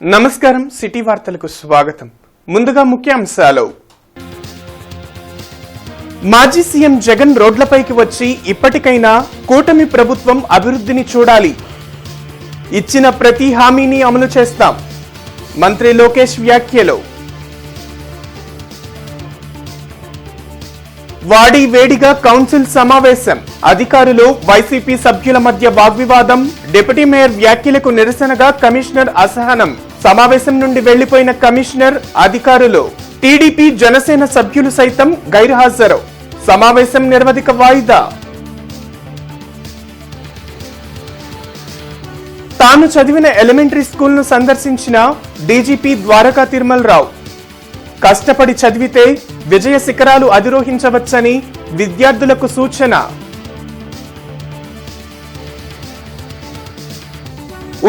నమస్కారం, సిటీ వార్తలకు స్వాగతం. ముందుగా ముఖ్యాంశాలు. మాజీ సీఎం జగన్ రోడ్లపైకి వచ్చి ఇప్పటికైనా కూటమి ప్రభుత్వం అభివృద్ధిని చూడాలి, ఇచ్చిన ప్రతి హామీని అమలు చేస్తాం, మంత్రి లోకేష్ వ్యాఖ్యలు. వాడి వేడిగా కౌన్సిల్ సమావేశం, అధికారులు వైసీపీ సభ్యుల మధ్య వాగ్వివాదం, డిప్యూటీ మేయర్ వ్యాఖ్యలకు నిరసనగా కమిషనర్ అసహనం. సమావేశం నుండి వెళ్లిపోయిన కమిషనర్, అధికారులు. టీడీపీ జనసేన సభ్యులు సైతం గైర్హాజరు. సమావేశం నిరవధిక వాయిదా. తాను చదివిన ఎలిమెంటరీ స్కూల్ ను సందర్శించిన డీజీపీ ద్వారకా తిరుమల రావు. కష్టపడి చదివితే విజయ శిఖరాలు అధిరోహించవచ్చని విద్యార్థులకు సూచన.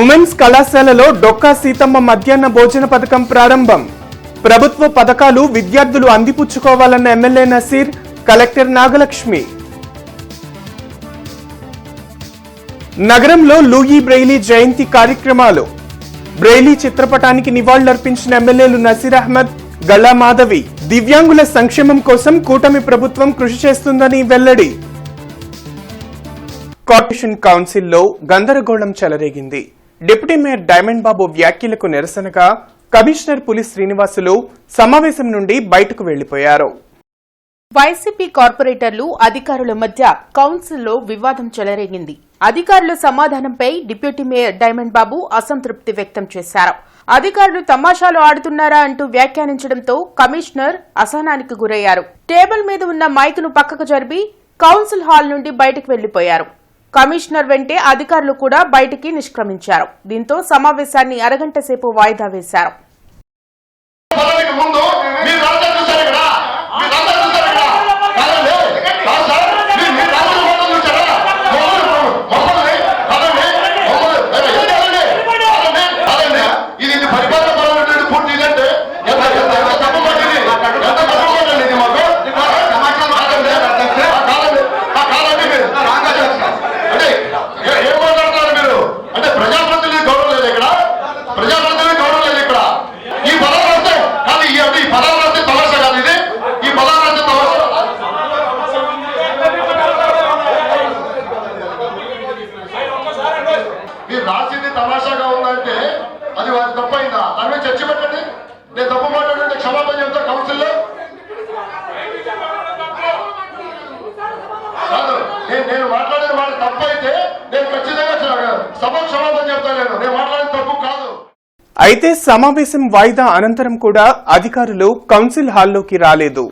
ఉమెన్స్ కళాశాలలో డొక్కా సీతమ్మ మధ్యాహ్న భోజన పథకం ప్రారంభం. ప్రభుత్వ పథకాలు విద్యార్థులు అందిపుచ్చుకోవాలన్న ఎమ్మెల్యే నసీర్, కలెక్టర్ నాగలక్ష్మి. నగరంలో లూయి బ్రెయిలీ జయంతి కార్యక్రమాలు. బ్రెయిలీ చిత్రపటానికి నివాళులర్పించిన ఎమ్మెల్యేలు నసీర్ అహ్మద్, గల్లా మాధవి. దివ్యాంగుల సంక్షేమం కోసం కూటమి ప్రభుత్వం కృషి చేస్తుందని వెల్లడి. కార్పొరేషన్ కౌన్సిల్లో గందరగోళం చెలరేగింది. డిప్యూటీ మేయర్ డైమండ్ బాబు వ్యాఖ్యలకు నిరసనగా కమిషనర్ పులి శ్రీనివాసులు సమావేశం నుండి బయటకు వెళ్లిపోయారు. వైసీపీ కార్పొరేటర్లు, అధికారుల మధ్య కౌన్సిల్లో వివాదం చెలరేగింది. అధికారుల సమాధానంపై డిప్యూటీ మేయర్ డైమండ్ బాబు అసంతృప్తి వ్యక్తం చేశారు. అధికారులు తమాషాలు ఆడుతున్నారా అంటూ వ్యాఖ్యానించడంతో కమిషనర్ అసహనానికి గురయ్యారు. టేబుల్ మీద ఉన్న మైకును పక్కకు జరిపి కౌన్సిల్ హాల్ నుండి బయటకు వెళ్లిపోయారు. కమిషనర్ వెంటే అధికారులు కూడా బయటికి నిష్క్రమించారు. దీంతో సమావేశాన్ని అరగంట సేపు వాయిదా వేశారు. రాసింది తమాషాగా ఉందంటే అది వారి తప్పైందా? దాని మీద చర్చ పెట్టండి. నేను తప్పు మాట్లాడుతుంటే క్షమాపణ చెప్తా కౌన్సిల్లో. కాదు, నేను మాట్లాడిన మాట తప్పైతే నేను ఖచ్చితంగా సభ క్షమాపణ చెప్తాను. నేను మాట్లాడిన తప్పు కాదు. అయితే సమావేశం వాయిదా అనంతరం కూడా అధికారులు కౌన్సిల్ హాల్లోకి రాలేదు.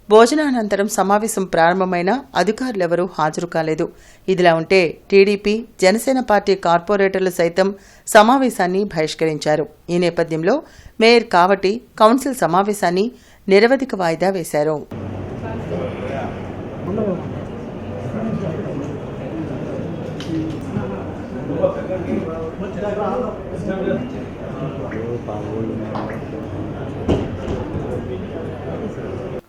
భోజనానంతరం సమావేశం ప్రారంభమైన అధికారులెవరూ హాజరు కాలేదు. ఇదిలా ఉంటే టీడీపీ, జనసేన పార్టీ కార్పొరేటర్లు సైతం సమావేశాన్ని బహిష్కరించారు. ఈ నేపథ్యంలో మేయర్ కావటి కౌన్సిల్ సమావేశాన్ని నిరవధిక వాయిదా వేశారు.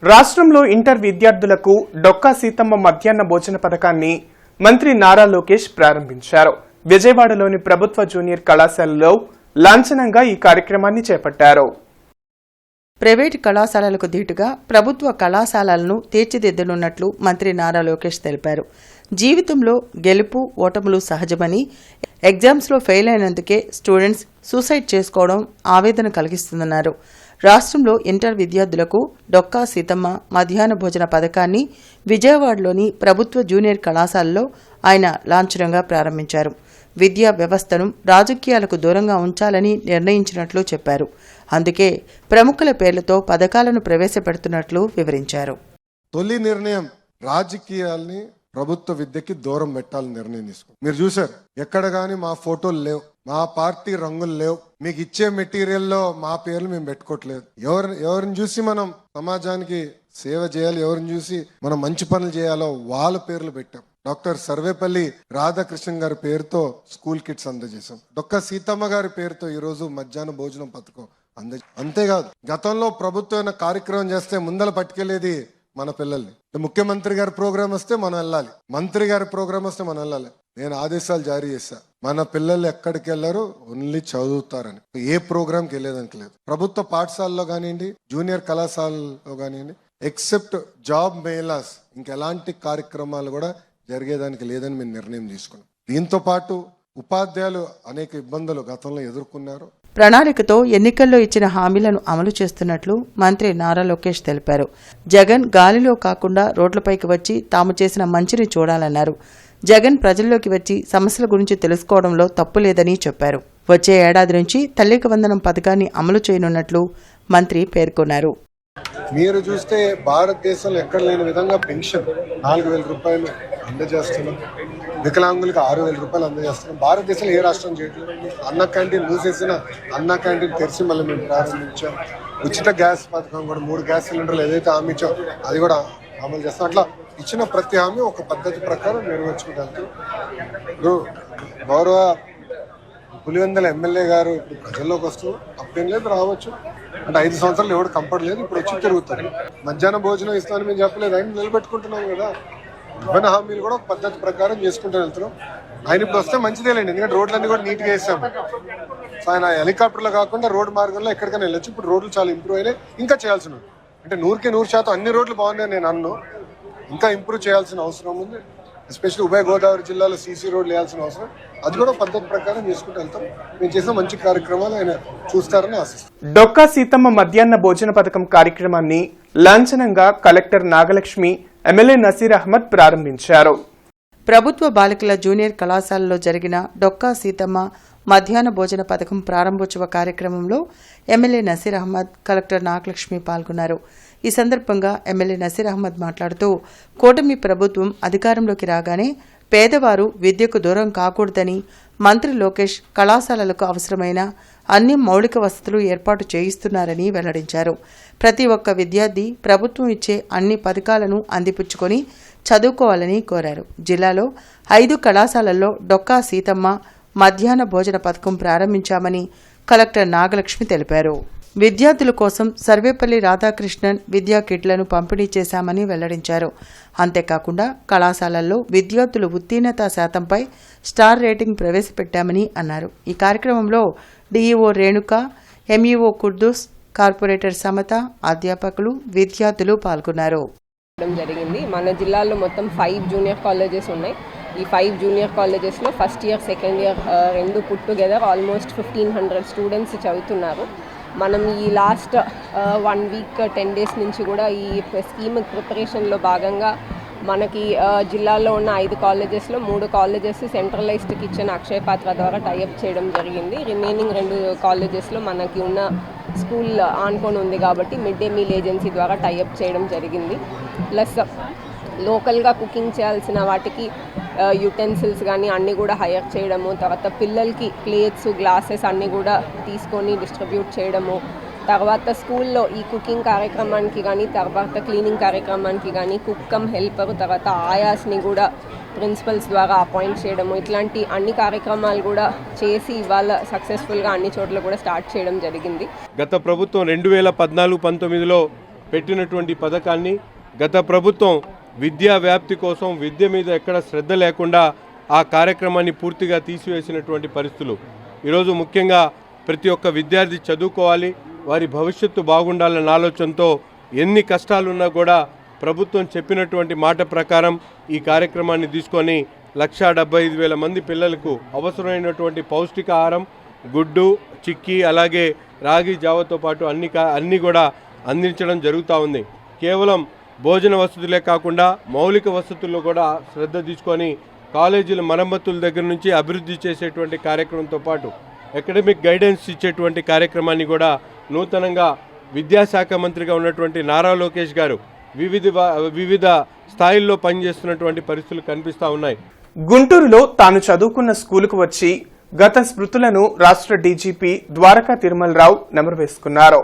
రాష్ట్రంలో ఇంటర్ విద్యార్థులకు డొక్కా సీతమ్మ మధ్యాహ్న భోజన పథకాన్ని మంత్రి నారా లోకేష్ ప్రారంభించారు. విజయవాడలోని ప్రభుత్వ జూనియర్ కళాశాలలో లాంఛనంగా ఈ కార్యక్రమాన్ని చేపట్టారు. ప్రైవేటు కళాశాలలకు ధీటుగా ప్రభుత్వ కళాశాలలను తీర్చిదిద్దనున్నట్లు మంత్రి నారా లోకేష్ తెలిపారు. జీవితంలో గెలుపు ఓటములు సహజమని, ఎగ్జామ్స్లో ఫెయిల్ అయినందుకే స్టూడెంట్స్ సూసైడ్ చేసుకోవడం ఆవేదన కలిగిస్తుందన్నారు. రాష్ట్రంలో ఇంటర్ విద్యార్థులకు డొక్కా సీతమ్మ మధ్యాహ్న భోజన పథకాన్ని విజయవాడలోని ప్రభుత్వ జూనియర్ కళాశాలలో ఆయన లాంఛనంగా ప్రారంభించారు. విద్యా వ్యవస్థను రాజకీయాలకు దూరంగా ఉంచాలని నిర్ణయించినట్లు చెప్పారు. అందుకే ప్రముఖుల పేర్లతో పథకాలను ప్రవేశపెడుతున్నట్లు వివరించారు. తొలి నిర్ణయం రాజకీయాల్ని ప్రభుత్వ విద్యకి దూరం పెట్టాలని నిర్ణయం తీసుకున్నాం. మీరు చూసారు, ఎక్కడ గాని మా ఫోటోలు లేవు, మా పార్టీ రంగులు లేవు, మీకు ఇచ్చే మెటీరియల్లో మా పేర్లు మేము పెట్టుకోవట్లేదు. ఎవరిని చూసి మనం సమాజానికి సేవ చేయాలి, ఎవరిని చూసి మనం మంచి పనులు చేయాలో వాళ్ళ పేర్లు పెట్టాం. డాక్టర్ సర్వేపల్లి రాధాకృష్ణన్ గారి పేరుతో స్కూల్ కిట్స్ అందజేశాం. డొక్కా సీతమ్మ గారి పేరుతో ఈరోజు మధ్యాహ్న భోజనం పథకం అంతేకాదు, గతంలో ప్రభుత్వం కార్యక్రమం చేస్తే ముందల పట్టుకెళ్లేది మన పిల్లల్ని. ముఖ్యమంత్రి గారి ప్రోగ్రామ్ వస్తే మనం వెళ్ళాలి, మంత్రి గారి ప్రోగ్రామ్ వస్తే మనం వెళ్ళాలి. నేను ఆదేశాలు జారీ చేశా, మన పిల్లలు ఎక్కడికి వెళ్ళారు, ఓన్లీ చదువుతారని. ఏ ప్రోగ్రామ్కి వెళ్ళేదానికి లేదు. ప్రభుత్వ పాఠశాలలో కానివ్వండి, జూనియర్ కళాశాలలో కానివ్వండి, ఎక్సెప్ట్ జాబ్ మేళాస్ ఇంకెలాంటి కార్యక్రమాలు కూడా జరిగేదానికి లేదని మేము నిర్ణయం తీసుకున్నాం. దీంతో పాటు ఉపాధ్యాయులు అనేక ఇబ్బందులు గతంలో ఎదుర్కొన్నారు. ప్రణాళికతో ఎన్నికల్లో ఇచ్చిన హామీలను అమలు చేస్తున్నట్లు మంత్రి నారా లోకేష్ తెలిపారు. జగన్ గాలిలో కాకుండా రోడ్లపైకి వచ్చి తాము చేసిన మంచిని చూడాలన్నారు. జగన్ ప్రజల్లోకి వచ్చి సమస్యల గురించి తెలుసుకోవడంలో తప్పు లేదని చెప్పారు. వచ్చే ఏడాది నుంచి తల్లికి వందనం పథకాన్ని అమలు చేయనున్నట్లు మంత్రి పేర్కొన్నారు. మీరు చూస్తే భారతదేశంలో ఎక్కడ లేని విధంగా పెన్షన్ 4,000 రూపాయలు అందజేస్తున్నాం, వికలాంగులకు 6,000 రూపాయలు అందజేస్తున్నాం. భారతదేశంలో ఏ రాష్ట్రం చేయట్లేదు. అన్న క్యాంటీన్ మూసేసిన అన్న క్యాంటీన్ తెరిచి మళ్ళీ మేము ప్రారంభించాం. ఉచిత గ్యాస్ పథకం కూడా 3 గ్యాస్ సిలిండర్లు ఏదైతే హామీ ఇచ్చాం అది కూడా అమలు చేస్తాం. అట్లా ఇచ్చిన ప్రతి హామీ ఒక పద్ధతి ప్రకారం నెరవేర్చుకుంటాం. ఇప్పుడు గౌరవ పులివెందుల ఎమ్మెల్యే గారు ఇప్పుడు ప్రజల్లోకి వస్తూ అప్పుడేం లేదు, రావచ్చు అంటే 5 సంవత్సరాలు ఎవరు కంపట్ లేదు, ఇప్పుడు వచ్చి తిరుగుతారు. మధ్యాహ్నం భోజనం ఇస్తామని మేము చెప్పలేదు, ఆయన నిలబెట్టుకుంటున్నాం కదా. ఇవ్వన హామీలు కూడా ఒక పద్ధతి ప్రకారం చేసుకుంటూ వెళ్తున్నాం. ఆయన ఇప్పుడు వస్తే మంచిదేలేండి, ఎందుకంటే రోడ్లన్నీ కూడా నీట్గా వేసాం. సో ఆయన హెలికాప్టర్లో కాకుండా రోడ్డు మార్గంలో ఎక్కడికైనా వెళ్ళొచ్చు. ఇప్పుడు రోడ్లు చాలా ఇంప్రూవ్ అయినాయి, ఇంకా చేయాల్సిన అంటే 100కి 100% అన్ని రోడ్లు బాగున్నాయి నేను అన్ను, ఇంకా ఇంప్రూవ్ చేయాల్సిన అవసరం ఉంది. ఎస్పెషల్లీ ఉభయ గోదావరి జిల్లాలో సీసీ రోడ్లు వేయాల్సిన అవసరం, అది కూడా పద్ధతి ప్రకారం చేసుకుంటూ వెళ్తాం. మేము చేసిన మంచి కార్యక్రమాలు ఆయన చూస్తారని ఆశిస్తాం. డొక్కా సీతమ్మ మధ్యాహ్న భోజన పథకం కార్యక్రమాన్ని లాంఛనంగా కలెక్టర్ నాగలక్ష్మి, ఎమ్మెల్యే నసీర్ అహ్మద్ ప్రారంభించారు. ప్రభుత్వ బాలికల జూనియర్ కళాశాలలో జరిగిన డొక్కా సీతమ్మ మధ్యాహ్న భోజన పథకం ప్రారంభోత్సవ కార్యక్రమంలో ఎమ్మెల్యే నసీర్ అహ్మద్, కలెక్టర్ నాగలక్ష్మి పాల్గొన్నారు. ఈ సందర్భంగా ఎమ్మెల్యే నసీర్ అహ్మద్ మాట్లాడుతూ కూటమి ప్రభుత్వం అధికారంలోకి రాగానే పేదవారు విద్యకు దూరం కాకూడదని మంత్రి లోకేష్ కళాశాలలకు అవసరమైన అన్ని మౌలిక వసతులు ఏర్పాటు చేయిస్తున్నారని వెల్లడించారు. ప్రతి ఒక్క విద్యార్థి ప్రభుత్వం ఇచ్చే అన్ని పథకాలను అందిపుచ్చుకొని చదువుకోవాలని కోరారు. జిల్లాలో 5 కళాశాలల్లో డొక్కా సీతమ్మ మధ్యాహ్న భోజన పథకం ప్రారంభించామని కలెక్టర్ నాగలక్ష్మి తెలిపారు. విద్యార్థుల కోసం సర్వేపల్లి రాధాకృష్ణన్ విద్యా కిట్లను పంపిణీ చేశామని వెల్లడించారు. అంతేకాకుండా కళాశాలల్లో విద్యార్థుల ఉత్తీర్ణత శాతంపై స్టార్ రేటింగ్ ప్రవేశపెట్టామని అన్నారు. ఈ కార్యక్రమంలో DEO Renuka, MEO Kurdus, corporator Samata, అధ్యాపకులు, విద్యార్థులు పాల్గొన్నారు. జరిగింది. మన జిల్లాలో మొత్తం 5 జూనియర్ కాలేజెస్ ఉన్నాయి. ఈ 5 జూనియర్ కాలేజెస్లో ఫస్ట్ ఇయర్, సెకండ్ ఇయర్ రెండు పుట్ టుగెదర్ ఆల్మోస్ట్ 1,500 స్టూడెంట్స్ చదువుతున్నారు. మనం ఈ లాస్ట్ 1 వీక్ 10 డేస్ నుంచి కూడా ఈ స్కీమ్ ప్రిపరేషన్లో భాగంగా మనకి జిల్లాలో ఉన్న 5 కాలేజెస్లో 3 కాలేజెస్ సెంట్రలైజ్డ్ కిచెన్ అక్షయ పాత్ర ద్వారా టైఅప్ చేయడం జరిగింది. రిమైనింగ్ 2 కాలేజెస్లో మనకి ఉన్న స్కూల్ ఆనుకొని ఉంది కాబట్టి మిడ్ డే మీల్ ఏజెన్సీ ద్వారా టైఅప్ చేయడం జరిగింది. ప్లస్ లోకల్గా కుకింగ్ చేయాల్సిన వాటికి యుటెన్సిల్స్ కానీ అన్నీ కూడా హైర్ చేయడము, తర్వాత పిల్లలకి ప్లేట్స్, గ్లాసెస్ అన్నీ కూడా తీసుకొని డిస్ట్రిబ్యూట్ చేయడము, తర్వాత స్కూల్లో ఈ కుకింగ్ కార్యక్రమానికి కానీ తర్వాత క్లీనింగ్ కార్యక్రమానికి కానీ కుక్ కమ్ హెల్పర్, తర్వాత ఆయాస్ని కూడా ప్రిన్సిపల్స్ ద్వారా అపాయింట్ చేయడము, ఇట్లాంటి అన్ని కార్యక్రమాలు కూడా చేసి ఇవాళ సక్సెస్ఫుల్గా అన్ని చోట్ల కూడా స్టార్ట్ చేయడం జరిగింది. గత ప్రభుత్వం 2014-19లో పెట్టినటువంటి పథకాన్ని గత ప్రభుత్వం విద్యా వ్యాప్తి కోసం విద్య మీద ఎక్కడ శ్రద్ధ లేకుండా ఆ కార్యక్రమాన్ని పూర్తిగా తీసివేసినటువంటి పరిస్థితులు. ఈరోజు ముఖ్యంగా ప్రతి ఒక్క విద్యార్థి చదువుకోవాలి, వారి భవిష్యత్తు బాగుండాలన్న ఆలోచనతో ఎన్ని కష్టాలున్నా కూడా ప్రభుత్వం చెప్పినటువంటి మాట ప్రకారం ఈ కార్యక్రమాన్ని తీసుకొని 1,75,000 మంది పిల్లలకు అవసరమైనటువంటి పౌష్టికాహారం, గుడ్డు, చిక్కీ, అలాగే రాగి జావతో పాటు అన్నీ కూడా అందించడం జరుగుతూ ఉంది. కేవలం భోజన వసతులే కాకుండా మౌలిక వసతుల్లో కూడా శ్రద్ధ తీసుకొని కాలేజీల మరమ్మతుల దగ్గర నుంచి అభివృద్ధి చేసేటువంటి కార్యక్రమంతో పాటు అకాడమిక్ గైడెన్స్ ఇచ్చేటువంటి కార్యక్రమాన్ని కూడా నూతనంగా విద్యాశాఖ మంత్రిగా ఉన్నటువంటి నారా లోకేష్ గారు వివిధ స్థాయిల్లో పనిచేస్తున్నటువంటి పరిస్థితులు కనిపిస్తూ ఉన్నాయి. గుంటూరులో తాను చదువుకున్న స్కూలుకు వచ్చి గత స్మృతులను రాష్ట్ర డీజీపీ ద్వారకా తిరుమలరావు నెమరు వేసుకున్నారు.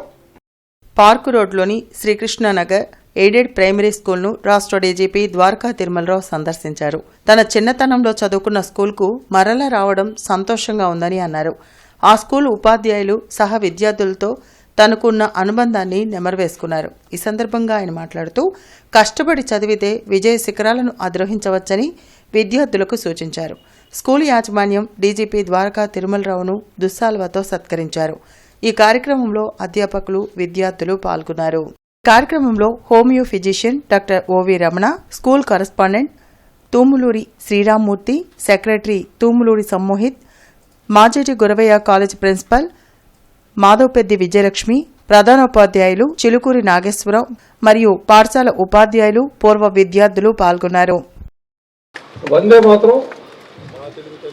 పార్కు రోడ్లోని శ్రీకృష్ణనగర్ ఎయిడెడ్ ప్రైమరీ స్కూల్ను రాష్ట్ర డీజీపీ ద్వారకా తిరుమలరావు సందర్శించారు. తన చిన్నతనంలో చదువుకున్న స్కూల్కు మరలా రావడం సంతోషంగా ఉందని అన్నారు. ఆ స్కూల్ ఉపాధ్యాయులు సహా విద్యార్థులతో తనకున్న అనుబంధాన్ని నెమరువేసుకున్నారు. ఈ సందర్భంగా ఆయన మాట్లాడుతూ కష్టపడి చదివితే విజయ శిఖరాలను అధిరోహించవచ్చని విద్యార్థులకు సూచించారు. స్కూల్ యాజమాన్యం డీజీపీ ద్వారకా తిరుమలరావును దుస్సాల్వాతో సత్కరించారు. ఈ కార్యక్రమంలో అధ్యాపకులు, విద్యార్థులు పాల్గొన్నారు. కార్యక్రమంలో homeo physician doctor OV Ramana, school correspondent Tumuluri Sriramamurthy, secretary Tumuluri Sammohit, Majeti Guravaiah college principal Madhavapeddi Vijayalakshmi, ప్రధానోపాధ్యాయులు చిలుకూరి నాగేశ్వరరావు మరియు పాఠశాల ఉపాధ్యాయులు, పూర్వ విద్యార్థులు పాల్గొన్నారు. వందే మాత్రం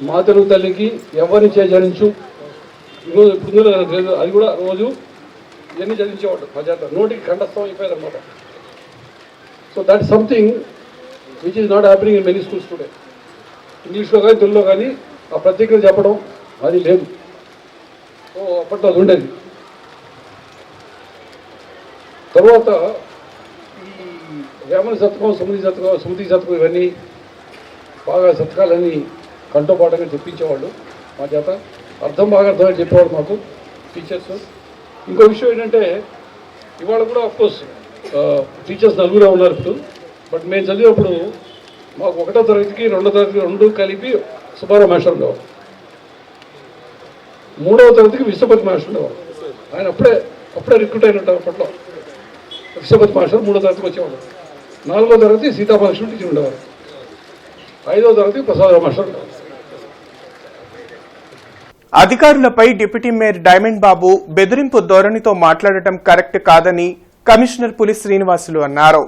మా తెలుగు తల్లికి ఎవరిని చదివించు ఈరోజు ఇప్పుడు అది కూడా రోజు ఇవన్నీ చదివించేవాడు మా చేత నోటికి కంఠస్థం అయిపోయేది అనమాట. So that something which is not happening in many schools today. ఇంగ్లీష్లో కానీ తెలుగులో కానీ ఆ ప్రత్యేకత చెప్పడం అది లేదు. సో అప్పట్లో అది ఉండేది. తర్వాత ఈ వేమన శతకం, సుమతి శతకం ఇవన్నీ బాగా శతకాలన్నీ కంఠపాఠంగా చెప్పించేవాళ్ళు మా చేత. బాగా అర్థమని చెప్పేవాడు మాకు టీచర్స్. ఇంకో విషయం ఏంటంటే ఇవాళ కూడా అఫ్కోర్స్ టీచర్స్ నలుగురే ఉన్నారు ఇప్పుడు. బట్ మేము చదివేప్పుడు మాకు 1వ తరగతికి 2వ తరగతికి 2 కలిపి సుబ్బారావు మాస్టర్ ఉండేవాడు. 3వ తరగతికి విశ్వపతి మాస్టర్ ఉండేవాడు. ఆయన అప్పుడే రిక్రూట్ అయినట్టు అప్పట్లో విశ్వపతి మాస్టర్ 3వ తరగతికి వచ్చేవాడు. 4వ తరగతి సీతామహాలక్ష్మి టీచర్ ఉండేవారు. 5వ తరగతి ప్రసాదరావు మాస్టర్ ఉండేవారు. అధికారులపై డిప్యూటీ మేయర్ డైమండ్ బాబు బెదిరింపు ధోరణితో మాట్లాడటం కరెక్ట్ కాదని కమిషనర్ పులి శ్రీనివాసులు అన్నారు.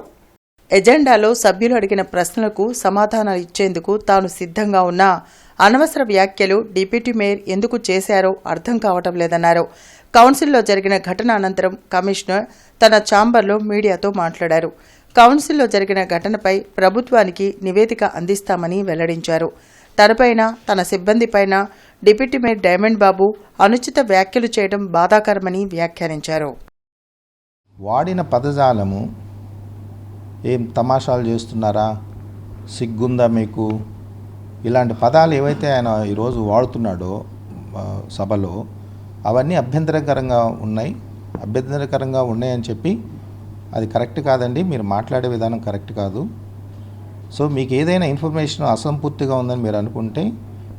ఎజెండాలో సభ్యులు అడిగిన ప్రశ్నలకు సమాధానాలు ఇచ్చేందుకు తాను సిద్ధంగా ఉన్నా అనవసర వ్యాఖ్యలు డిప్యూటీ మేయర్ ఎందుకు చేశారో అర్థం కావటం లేదన్నారు. కౌన్సిల్లో జరిగిన ఘటన అనంతరం కమిషనర్ తన ఛాంబర్లో మీడియాతో మాట్లాడారు. కౌన్సిల్లో జరిగిన ఘటనపై ప్రభుత్వానికి నివేదిక అందిస్తామని వెల్లడించారు. తనపైన, తన సిబ్బందిపైన డిప్యూటీ మేయర్ డైమండ్ బాబు అనుచిత వ్యాఖ్యలు చేయడం బాధాకరమని వ్యాఖ్యానించారు. వాడిన పదజాలము ఏం తమాషాలు చేస్తున్నారా, సిగ్గుందా మీకు, ఇలాంటి పదాలు ఏవైతే ఆయన ఈరోజు వాడుతున్నాడో సభలో అవన్నీ అభ్యంతరకరంగా ఉన్నాయని చెప్పి అది కరెక్ట్ కాదండి, మీరు మాట్లాడే విధానం కరెక్ట్ కాదు. సో మీకు ఏదైనా ఇన్ఫర్మేషన్ అసంపూర్తిగా ఉందని మీరు అనుకుంటే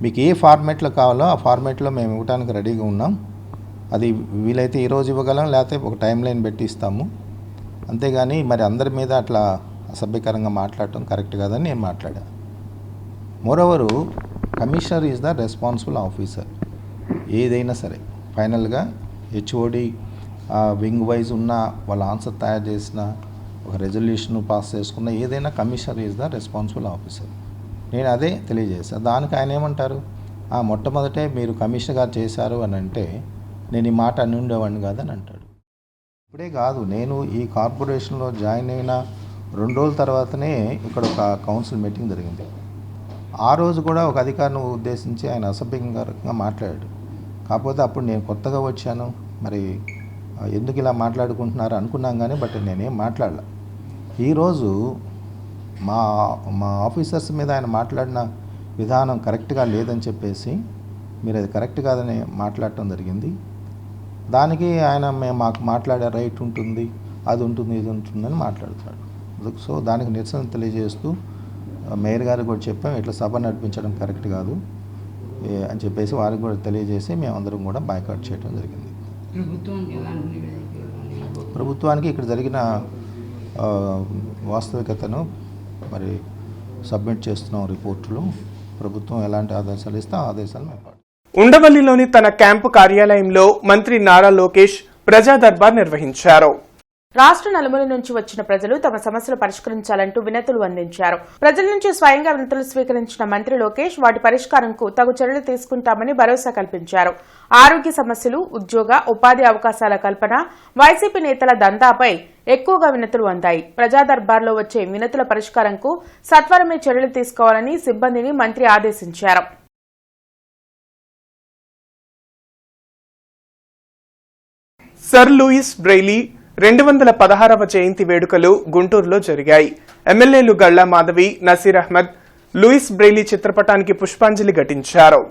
మీకు ఏ ఫార్మేట్లో కావాలో ఆ ఫార్మేట్లో మేము ఇవ్వడానికి రెడీగా ఉన్నాం. అది వీలైతే ఈరోజు ఇవ్వగలం, లేకపోతే ఒక టైం లైన్ పెట్టి ఇస్తాము. అంతేగాని మరి అందరి మీద అట్లా అసభ్యకరంగా మాట్లాడటం కరెక్ట్ కాదని నేను మాట్లాడా. Moreover commissioner is the responsible officer. ఏదైనా సరే ఫైనల్గా హెచ్ఓడి వింగ్ వైజ్ ఉన్న వాళ్ళ ఆన్సర్ తయారు చేసిన ఒక రెజల్యూషన్ పాస్ చేసుకున్న ఏదైనా commissioner is the responsible officer. నేను అదే తెలియజేశాను. దానికి ఆయన ఏమంటారు, మొట్టమొదటే మీరు కమిషనర్ గారు చేశారు అని అంటే నేను ఈ మాట అని ఉండేవాడిని కాదని అంటాడు. ఇప్పుడే కాదు, నేను ఈ కార్పొరేషన్లో జాయిన్ అయిన 2 రోజుల తర్వాతనే ఇక్కడ ఒక కౌన్సిల్ మీటింగ్ జరిగింది. ఆ రోజు కూడా ఒక అధికారిని ఉద్దేశించి ఆయన అసభ్యంగా మాట్లాడాడు. కాకపోతే అప్పుడు నేను కొత్తగా వచ్చాను, మరి ఎందుకు ఇలా మాట్లాడుకుంటున్నారు అనుకున్నాం కానీ బట్ నేనేం మాట్లాడలే. ఈరోజు మా ఆఫీసర్స్ మీద ఆయన మాట్లాడిన విధానం కరెక్ట్గా లేదని చెప్పేసి మీరు అది కరెక్ట్ కాదని మాట్లాడటం జరిగింది. దానికి ఆయన మాకు మాట్లాడే రైట్ ఉంటుంది, అది ఉంటుంది, ఇది ఉంటుందని మాట్లాడుతాడు. సో దానికి నిరసన తెలియజేస్తూ మేయర్ గారికి కూడా చెప్పాం, ఇట్లా సభ నడిపించడం కరెక్ట్ కాదు అని చెప్పేసి వారికి కూడా తెలియజేసి మేమందరం కూడా బాయ్కాట్ చేయడం జరిగింది. ప్రభుత్వానికి ఇక్కడ జరిగిన వాస్తవికతను మరి సబ్మిట్ చేస్తున్నాం రిపోర్టులు. ప్రభుత్వం ఎలాంటి ఆదేశాలు ఇస్తే ఆ ఆదేశాలు మేము ఉండవల్లిలోని తన క్యాంపు కార్యాలయంలో మంత్రి నారా లోకేష్ ప్రజా దర్బార్ నిర్వహించారు. రాష్ట్ర నలుమూల నుంచి వచ్చిన ప్రజలు తమ సమస్యలు పరిష్కరించాలంటూ వినతులు అందించారు. ప్రజల నుంచి స్వయంగా వినతులు స్వీకరించిన మంత్రి లోకేష్ వాటి పరిష్కారంకు తగు చర్యలు తీసుకుంటామని భరోసా కల్పించారు. ఆరోగ్య సమస్యలు, ఉద్యోగ, ఉపాధి అవకాశాల కల్పన, వైసీపీ నేతల దందాపై ఎక్కువగా వినతులు అందాయి. ప్రజా దర్బార్లో వచ్చే వినతుల పరిష్కారంకు సత్వరమే చర్యలు తీసుకోవాలని సిబ్బందిని మంత్రి ఆదేశించారు. సర్ లూయిస్ బ్రెయిలీ 216వ జయంతి వేడుకలు గుంటూరులో జరిగాయి. ఎమ్మెల్యేలు గళ్లా మాధవి, నసీర్ అహ్మద్ లూయిస్ బ్రెయిలీ చిత్రపటానికి పుష్పాంజలి ఘటించారు.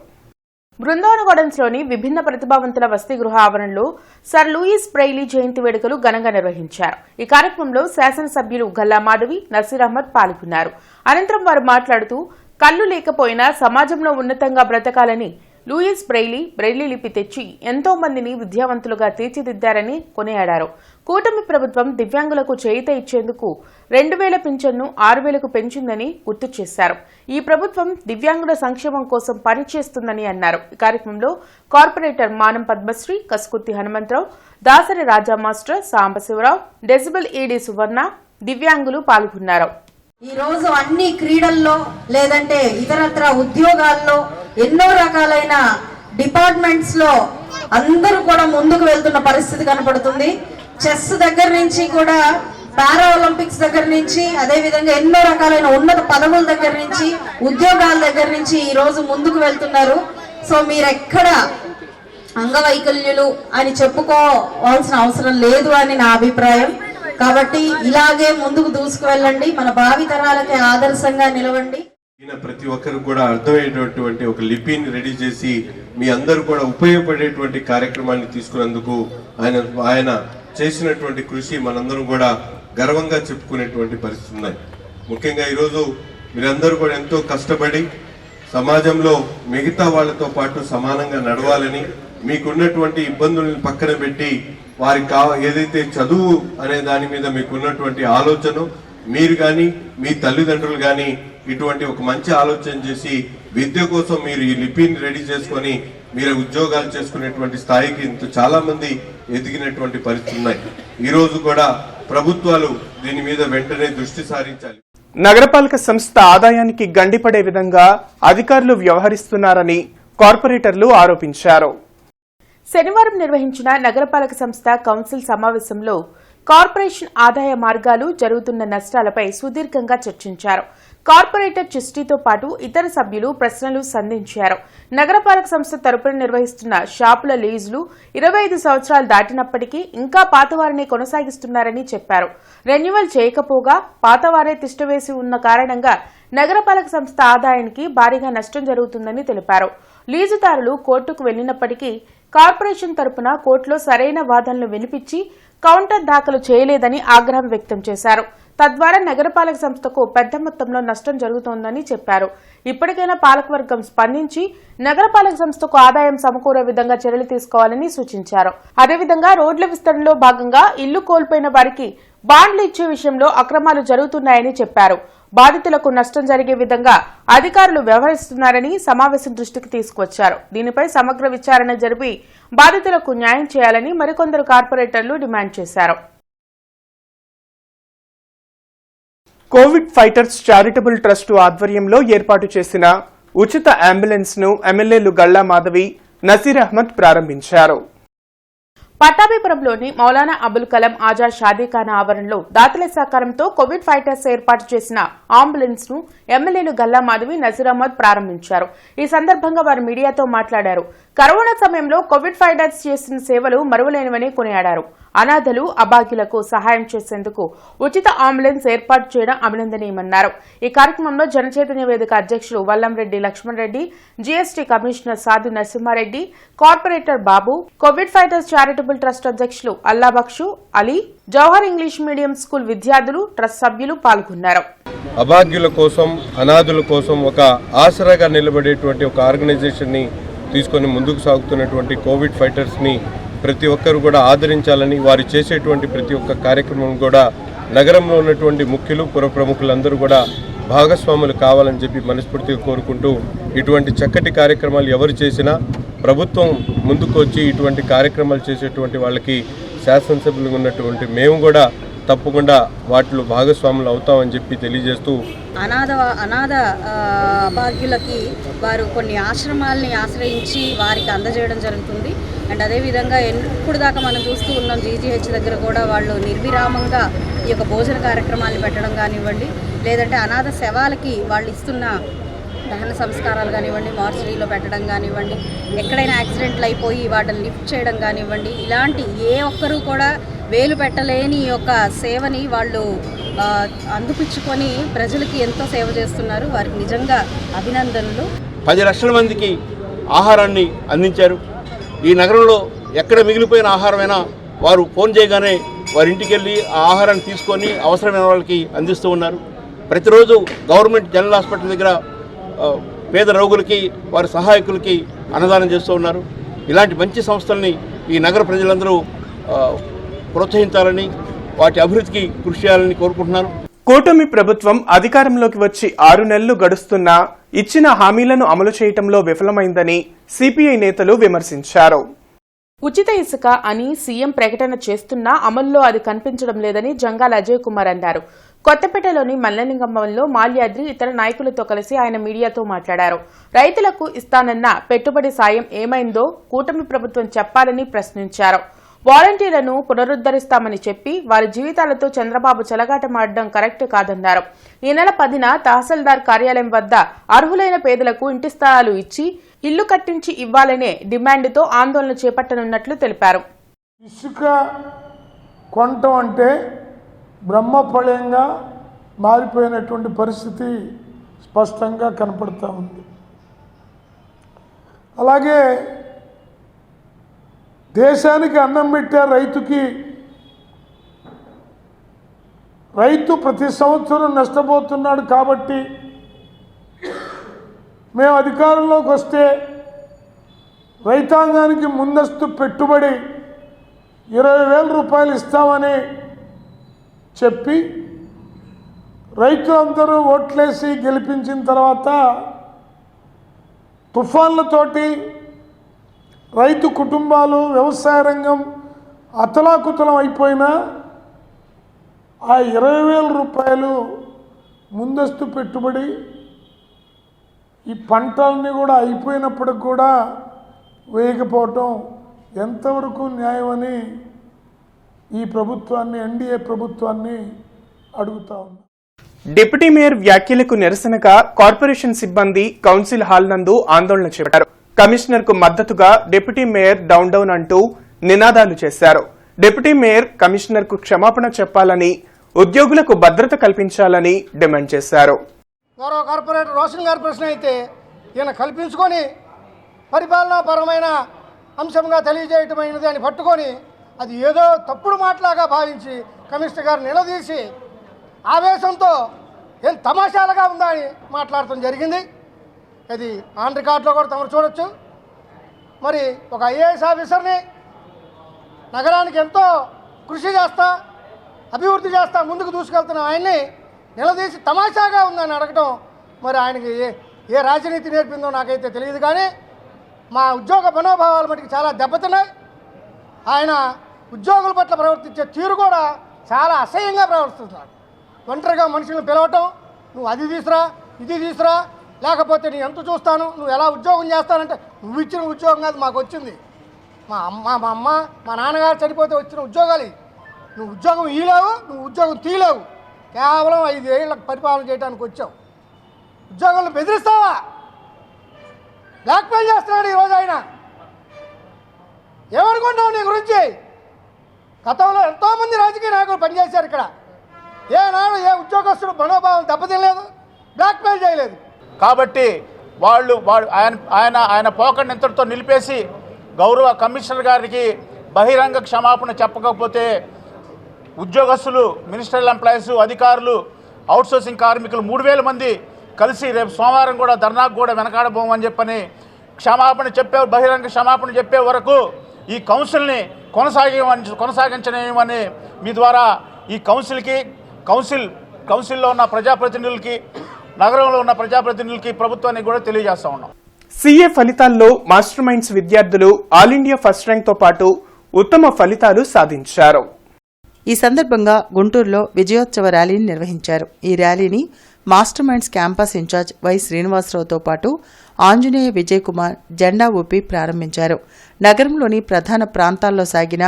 బృందావన్ గార్డెన్స్ లోని విభిన్న ప్రతిభావంతుల వసతి గృహ ఆవరణలో సర్ లూయిస్ బ్రెయిలీ జయంతి వేడుకలు ఘనంగా నిర్వహించారు. ఈ కార్యక్రమంలో శాసనసభ్యులు గల్లా మాధవి, నసీర్ అహ్మద్ పాల్గొన్నారు. అనంతరం వారు మాట్లాడుతూ కళ్ళు లేకపోయినా సమాజంలో ఉన్నతంగా బ్రతకాలని లూయిస్ బ్రెయిలీ బ్రెయిలీ లిపి తెచ్చి ఎంతో మందిని విద్యావంతులుగా తీర్చిదిద్దారని కొనియాడారు. కూటమి ప్రభుత్వం దివ్యాంగులకు చేయూత ఇచ్చేందుకు 2000 పింఛన్ను 6000కు పెంచిందని గుర్తు చేశారు. ఈ ప్రభుత్వం దివ్యాంగుల సంక్షేమం కోసం పనిచేస్తుందని అన్నారు. ఈ కార్యక్రమంలో కార్పొరేటర్ మానం పద్మశ్రీ, కసుకుర్తి హనుమంతరావు, దాసరి రాజా మాస్టర్, సాంబశివరావు, డెసిబల్ ఈడీ సువర్ణ, దివ్యాంగులు పాల్గొన్నారు. ఈ రోజు అన్ని క్రీడల్లో లేదంటే ఇతరత్ర ఉద్యోగాల్లో ఎన్నో రకాలైన డిపార్ట్మెంట్స్ లో అందరూ కూడా ముందుకు వెళ్తున్న పరిస్థితి కనపడుతుంది. చెస్ దగ్గర నుంచి కూడా పారా ఒలింపిక్స్ దగ్గర నుంచి అదే విధంగా ఎన్నో రకాలైన ఉన్నత పదవుల దగ్గర నుంచి ఉద్యోగాల దగ్గర నుంచి ఈ రోజు ముందుకు వెళ్తున్నారు. సో మీరెక్కడ అంగవైకల్యులు అని చెప్పుకోవాల్సిన అవసరం లేదు అని నా అభిప్రాయం. కాబట్టి ఇలాగే ముందుకు దూసుకు వెళ్ళండి, మన భావి తరాలకి ఆదర్శంగా నిలవండి. ప్రతి ఒక్కరు కూడా అర్థమయ్యేటటువంటి ఒక లిపిని రెడీ చేసి మీ అందరూ కూడా ఉపయోగపడేటువంటి కార్యక్రమాన్ని తీసుకున్నందుకు ఆయన చేసినటువంటి కృషి మనందరం కూడా గర్వంగా చెప్పుకునేటువంటి పరిస్థితి ఉన్నాయి. ముఖ్యంగా ఈరోజు మీరందరూ కూడా ఎంతో కష్టపడి సమాజంలో మిగతా వాళ్ళతో పాటు సమానంగా నడవాలని, మీకున్నటువంటి ఇబ్బందులను పక్కన పెట్టి వారికి ఏదైతే చదువు అనే దాని మీద మీకున్నటువంటి ఆలోచన, మీరు కానీ మీ తల్లిదండ్రులు కానీ ఇటువంటి ఒక మంచి ఆలోచన చేసి విద్య కోసం మీరు ఈ లిపిని రెడీ చేసుకొని మీరు ఉద్యోగాలు చేసుకునేటువంటి స్థాయికి ఇంత చాలా మంది ఎదిగినటువంటి పరిస్థితులు ఉన్నాయి. ఈ రోజు కూడా ప్రభుత్వాలు దీని మీద వెంటనే దృష్టి సారించాలి. నగరపాలక సంస్థ ఆదాయానికి గండిపడే విధంగా అధికారులు వ్యవహరిస్తున్నారని కార్పొరేటర్లు ఆరోపించారు. శనివారం నిర్వహించిన నగరపాలక సంస్థ కౌన్సిల్ సమావేశంలో కార్పొరేషన్ ఆదాయ మార్గాలు, జరుగుతున్న నష్టాలపై సుదీర్ఘంగా చర్చించారు. కార్పొరేటర్ చిస్టీతో పాటు ఇతర సభ్యులు ప్రశ్నలు సంధించారు. నగరపాలక సంస్థ తరపున నిర్వహిస్తున్న షాపుల లీజులు 25 సంవత్సరాలు దాటినప్పటికీ ఇంకా పాతవారినే కొనసాగిస్తున్నారని చెప్పారు. రెన్యువల్ చేయకపోగా పాతవారే తిష్టవేసి ఉన్న కారణంగా నగరపాలక సంస్థ ఆదాయానికి భారీగా నష్టం జరుగుతుందని తెలిపారు. లీజుదారులు కోర్టుకు వెళ్లినప్పటికీ కార్పొరేషన్ తరపున కోర్టులో సరైన వాదనలు వినిపించి కౌంటర్ దాఖలు చేయలేదని ఆగ్రహం వ్యక్తం చేశారు. తద్వారా నగరపాలక సంస్థకు పెద్ద మొత్తంలో నష్టం జరుగుతోందని చెప్పారు. ఇప్పటికైనా పాలకవర్గం స్పందించి నగరపాలక సంస్థకు ఆదాయం సమకూరే విధంగా చర్యలు తీసుకోవాలని సూచించారు. అదేవిధంగా రోడ్ల విస్తరణలో భాగంగా ఇల్లు కోల్పోయిన వారికి బాండ్లు ఇచ్చే విషయంలో అక్రమాలు జరుగుతున్నాయని చెప్పారు. బాధితులకు నష్టం జరిగే విధంగా అధికారులు వ్యవహరిస్తున్నారని సమావేశం దృష్టికి తీసుకువచ్చారు. దీనిపై సమగ్ర విచారణ జరిపి బాధితులకు న్యాయం చేయాలని మరికొందరు కార్పొరేటర్లు డిమాండ్ చేశారు. కోవిడ్ ఫైటర్స్ చారిటబుల్ ట్రస్ట్ ఆధ్వర్యంలో ఏర్పాటు చేసిన ఉచిత అంబులెన్స్ ను ఎమ్మెల్యేలు గల్లా మాధవి, నసీర్ అహ్మద్ ప్రారంభించారు. పట్టాభిపురంలోని మౌలానా అబుల్ కలాం ఆజాద్ షాదీఖానా ఆవరణలో దాతల సహకారంతో కోవిడ్ ఫైటర్స్ ఏర్పాటు చేసిన అంబులెన్స్ ను ఎమ్మెల్యేలు గల్లా మాధవి, నసీర్ అహ్మద్ ప్రారంభించారు. ఈ సందర్భంగా వారు మీడియాతో మాట్లాడారు. కరోనా సమయంలో కోవిడ్ ఫైటర్స్ చేసిన సేవలు మరువలేనివని కొనియాడారు. అనాథలు, అభాగ్యులకు సహాయం చేసేందుకు ఉచిత అంబులెన్స్ ఏర్పాటు చేయడం అభినందనీయమన్నారు. ఈ కార్యక్రమంలో జనచైతన్య వేదిక అధ్యక్షులు Vallamreddy Laxman Reddy, GST commissioner Sadhu Narasimhareddy, corporator Babu, Covid fighters charitable trust అధ్యక్షులు Allabakshu Ali, Jawahar English medium school విద్యార్థులు, ట్రస్ట్ సభ్యులు పాల్గొన్నారు. అభాగ్యుల కోసం, అనాథుల కోసం ఒక ఆసరాగా నిలబడేటువంటి ఒక ఆర్గనైజేషన్ ని తీసుకొని ముందుకు సాగుతున్నటువంటి కోవిడ్ ఫైటర్స్ ని ప్రతి ఒక్కరు కూడా ఆదరించాలని, వారు చేసేటువంటి ప్రతి ఒక్క కార్యక్రమం కూడా నగరంలో ఉన్నటువంటి ముఖ్యులు, పుర ప్రముఖులందరూ కూడా భాగస్వాములు కావాలని చెప్పి మనస్ఫూర్తిగా కోరుకుంటూ, ఇటువంటి చక్కటి కార్యక్రమాలు ఎవరు చేసినా ప్రభుత్వం ముందుకు వచ్చి ఇటువంటి కార్యక్రమాలు చేసేటువంటి వాళ్ళకి శాసనసభ్యులుగా ఉన్నటువంటి మేము కూడా తప్పకుండా వాటిలో భాగస్వాములు అవుతామని చెప్పి తెలియజేస్తూ, అనాథ అభాగ్యులకి వారు కొన్ని ఆశ్రమాలని ఆశ్రయించి వారికి అందజేయడం జరుగుతుంది. అండ్ అదేవిధంగా ఇప్పుడు దాకా మనం చూస్తూ ఉన్నాం, జీజీహెచ్ దగ్గర కూడా వాళ్ళు నిర్విరామంగా ఈ యొక్క భోజన కార్యక్రమాలు పెట్టడం కానివ్వండి, లేదంటే అనాథ శవాలకి వాళ్ళు ఇస్తున్న దహన సంస్కారాలు కానివ్వండి, మార్చరీలో పెట్టడం కానివ్వండి, ఎక్కడైనా యాక్సిడెంట్లు అయిపోయి వాటిని లిఫ్ట్ చేయడం కానివ్వండి, ఇలాంటి ఏ ఒక్కరూ కూడా వేలు పెట్టలేని యొక్క సేవని వాళ్ళు అందిపుచ్చుకొని ప్రజలకి ఎంతో సేవ చేస్తున్నారు. వారికి నిజంగా అభినందనలు. 10 లక్షల మందికి ఆహారాన్ని అందించారు. ఈ నగరంలో ఎక్కడ మిగిలిపోయిన ఆహారమైనా వారు ఫోన్ చేయగానే వారి ఇంటికి వెళ్ళి ఆ ఆహారాన్ని తీసుకొని అవసరమైన వాళ్ళకి అందిస్తూ ఉన్నారు. ప్రతిరోజు గవర్నమెంట్ జనరల్ హాస్పిటల్ దగ్గర పేద రోగులకి వారి సహాయకులకి అన్నదానం చేస్తూ ఉన్నారు. ఇలాంటి మంచి సంస్థల్ని ఈ నగర ప్రజలందరూ ప్రోత్సహించాలని, వాటి అభివృద్ధికి కృషి చేయాలని కోరుకుంటున్నారు. కూటమి ప్రభుత్వం అధికారంలోకి వచ్చి 6 నెలలు గడుస్తున్నా ఇచ్చిన హామీలను అమలు చేయటంలో విఫలమైందని సిపిఐ నేతలు విమర్శించారు. ఉచిత ఇసుక అని సీఎం ప్రకటన చేస్తున్నా అమల్లో అది కనిపించడం లేదని జంగాల అజయ్ కుమార్ అన్నారు. కొత్తపేటలోని మల్లలింగంలో మాల్యాద్రి ఇతర నాయకులతో కలిసి ఆయన మీడియాతో మాట్లాడారు. రైతులకు ఇస్తానన్న పెట్టుబడి సాయం ఏమైందో కూటమి ప్రభుత్వం చెప్పాలని ప్రశ్నించారు. వాలంటీర్లను పునరుద్దరిస్తామని చెప్పి వారి జీవితాలతో చంద్రబాబు చెలగాటమాడడం కరెక్ట్ కాదన్నారు. ఈ నెల 10న తహసీల్దార్ కార్యాలయం వద్ద అర్హులైన పేదలకు ఇంటి స్థలాలు ఇచ్చి ఇల్లు కట్టించి ఇవ్వాలనే డిమాండ్తో ఆందోళన చేపట్టనున్నట్లు తెలిపారు. ఇసుక కొనటం అంటే బ్రహ్మఫలంగా మారిపోయినటువంటి పరిస్థితి స్పష్టంగా కనపడుతూ ఉంది. అలాగే దేశానికి అన్నం పెట్టే రైతు ప్రతి సంవత్సరం నష్టపోతున్నాడు. కాబట్టి మేము అధికారంలోకి వస్తే రైతాంగానికి ముందస్తు పెట్టుబడి 20,000 రూపాయలు ఇస్తామని చెప్పి రైతులందరూ ఓట్లేసి గెలిపించిన తర్వాత తుఫాన్లతోటి రైతు కుటుంబాలు, వ్యవసాయ రంగం అతలాకుతలం అయిపోయినా ఆ 20,000 రూపాయలు ముందస్తు పెట్టుబడి ఈ పంటల్ని కూడా అయిపోయినప్పటికి కూడా వేయకపోవటం ఎంతవరకు న్యాయమని ఈ ప్రభుత్వాన్ని, ఎన్డీఏ ప్రభుత్వాన్ని అడుగుతా ఉన్నా. డిప్యూటీ మేయర్ వ్యాఖ్యలకు నిరసనగా కార్పొరేషన్ సిబ్బంది కౌన్సిల్ హాల్ నందు ఆందోళన చేపట్టారు. కమిషనర్ కు మద్దతుగా డిప్యూటీ మేయర్ డౌన్ అంటూ నినాదాలు చేశారు. డిప్యూటీ మేయర్ కమిషనర్ కు క్షమాపణ చెప్పాలని, ఉద్యోగులకు భద్రత కల్పించాలని డిమాండ్ చేశారు. గౌరవ కార్పొరేటర్ రోషన్ గారి ప్రశ్న అయితే ఈయన కల్పించుకొని పరిపాలనాపరమైన అంశంగా తెలియజేయటమైనది అని పట్టుకొని అది ఏదో తప్పుడు మాటలాగా భావించి కమిషనర్ గారు నిలదీసి ఆవేశంతో ఏం తమాషాలుగా ఉందా అని మాట్లాడటం జరిగింది. ఇది ఆన్ రికార్డులో కూడా తమరు చూడొచ్చు. మరి ఒక ఐఏఎస్ ఆఫీసర్ని నగరానికి ఎంతో కృషి చేస్తా, అభివృద్ధి చేస్తా ముందుకు దూసుకెళ్తున్న ఆయన్ని నిలదీసి తమాషాగా ఉందని అడగటం మరి ఆయనకి ఏ రాజనీతి నేర్పిందో నాకైతే తెలియదు. కానీ మా ఉద్యోగ మనోభావాలు మటుకు చాలా దెబ్బతిన్నాయి. ఆయన ఉద్యోగుల పట్ల ప్రవర్తించే తీరు కూడా చాలా అసహ్యంగా ప్రవర్తిస్తున్నాడు. ఒంటరిగా మనుషులను పిలవటం, నువ్వు అది తీసురా, ఇది తీసురా, లేకపోతే నీ ఎంత చూస్తాను, నువ్వు ఎలా ఉద్యోగం చేస్తానంటే నువ్వు ఇచ్చిన ఉద్యోగం కాదు మాకు వచ్చింది, మా అమ్మ మా నాన్నగారు చనిపోతే వచ్చిన ఉద్యోగాలు. నువ్వు ఉద్యోగం ఇలేవు, నువ్వు ఉద్యోగం తీయలేవు, కేవలం 5 ఏళ్ళకు పరిపాలన చేయడానికి వచ్చావు. ఉద్యోగాలను బెదిరిస్తావా? బ్లాక్మెయిల్ చేస్తున్నాడు ఈరోజు ఆయన. ఏమనుకుంటావు నీ గురించి? గతంలో ఎంతోమంది రాజకీయ నాయకులు పనిచేశారు ఇక్కడ. ఏనాడు ఏ ఉద్యోగస్తుడు మనోభావం దెబ్బతినలేదు, బ్లాక్మెయిల్ చేయలేదు. కాబట్టి ఆయన పోకడిని ఇంతటితో నిలిపేసి గౌరవ కమిషనర్ గారికి బహిరంగ క్షమాపణ చెప్పకపోతే ఉద్యోగస్తులు, మినిస్ట్రియల్ ఎంప్లాయీస్, అధికారులు, అవుట్సోర్సింగ్ కార్మికులు 3,000 మంది కలిసి రేపు సోమవారం కూడా ధర్నాకు కూడా వెనకాడబోమని చెప్పని బహిరంగ క్షమాపణ చెప్పే వరకు ఈ కౌన్సిల్ని కొనసాగించనేమని మీ ద్వారా ఈ కౌన్సిల్లో ఉన్న ప్రజాప్రతినిధులకి, నగరంలో ఉన్న ప్రజాప్రతినిధులకి, ప్రభుత్వానికి కూడా తెలియజేస్తా ఉన్నాం. సీఏ ఫలితాల్లో మాస్టర్ మైండ్స్ విద్యార్థులు ఆల్ ఇండియా ఫస్ట్ ర్యాంక్ తో పాటు ఉత్తమ ఫలితాలు సాధించారు. ఈ సందర్భంగా గుంటూరులో విజయోత్సవ ర్యాలీని నిర్వహించారు. ఈ ర్యాలీని master minds campus in charge Y శ్రీనివాసరావుతో పాటు ఆంజనేయ విజయ్ కుమార్ జెండా ఊపి ప్రారంభించారు. నగరంలోని ప్రధాన ప్రాంతాల్లో సాగిన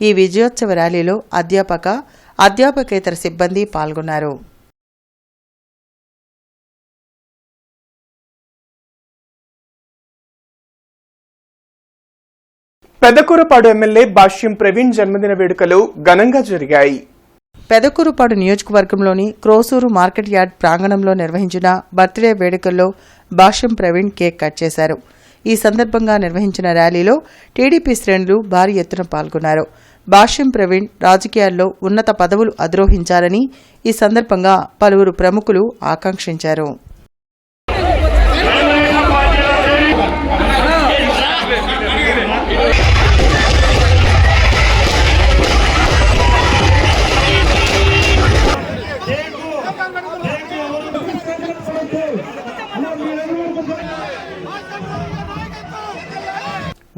ఈ విజయోత్సవ ర్యాలీలో అధ్యాపకేతర సిబ్బంది పాల్గొన్నారు. పెదకూరపాడు ఎమ్మెల్యే భాష్యం ప్రవీణ్ జన్మదిన వేడుకలు ఘనంగా జరిగాయి. పెదకూరుపాడు నియోజకవర్గంలోని క్రోసూరు మార్కెట్ యార్డ్ ప్రాంగణంలో నిర్వహించిన బర్త్డే వేడుకల్లో భాష్యం ప్రవీణ్ కేక్ కట్ చేశారు. ఈ సందర్భంగా నిర్వహించిన ర్యాలీలో టీడీపీ శ్రేణులు భారీ ఎత్తున పాల్గొన్నారు. భాష్యం ప్రవీణ్ రాజకీయాల్లో ఉన్నత పదవులు అధిరోహించారని ఈ సందర్భంగా పలువురు ప్రముఖులు ఆకాంక్షించారు.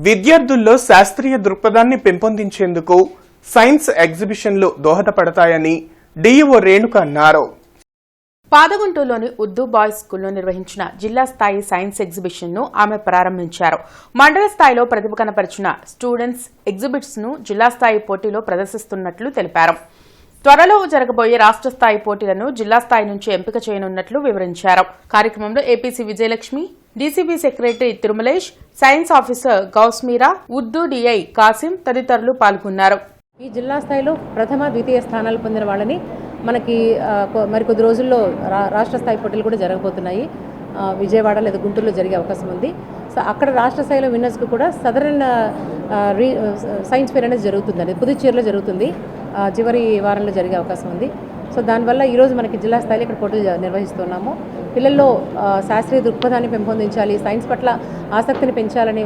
విద్యార్థుల్లో శాస్త్రీయ దృక్పథాన్ని పెంపొందించేందుకు సైన్స్ ఎగ్జిబిషన్లు దోహదపడతాయని డీఈఓ రేణుక అన్నారు. పాదగుంటూరులోని ఉర్దూ బాయ్స్ స్కూల్లో నిర్వహించిన జిల్లా స్థాయి సైన్స్ ఎగ్జిబిషన్ ను ఆమె ప్రారంభించారు. మండల స్థాయిలో ప్రతిభ కనపరిచిన స్టూడెంట్స్ ఎగ్జిబిట్స్ ను జిల్లా స్థాయి పోటీలో ప్రదర్శిస్తున్నట్లు తెలిపారు. త్వరలో జరగబోయే రాష్ట్ర స్థాయి పోటీలను జిల్లా స్థాయి నుంచి ఎంపిక చేయనున్నట్లు వివరించారు. కార్యక్రమంలో APC Vijayalakshmi, DCB secretary Tirumalesh, science officer Gausmira, Urdu DI Kasim తదితరులు పాల్గొన్నారు. ఈ జిల్లా స్థాయిలో ప్రథమ ద్వితీయ స్థానాలు పొందిన వాళ్ళని మనకి మరికొద్ది రోజుల్లో రాష్ట్ర స్థాయి పోటీలు కూడా జరగబోతున్నాయి. విజయవాడ లేదా గుంటూరులో జరిగే అవకాశం ఉంది. సో అక్కడ రాష్ట్ర స్థాయిలో విన్నర్స్కి కూడా సదరన్ సైన్స్ ఫేర్ అనేది జరుగుతుందండి. పుదుచ్చేరిలో జరుగుతుంది, చివరి వారంలో జరిగే అవకాశం ఉంది. సో దానివల్ల ఈరోజు మనకి జిల్లా స్థాయిలో ఇక్కడ పోటీలు నిర్వహిస్తున్నాము. పిల్లల్లో శాస్త్రీయ దృక్పథాన్ని పెంపొందించాలి, సైన్స్ పట్ల ఆసక్తిని పెంచాలనే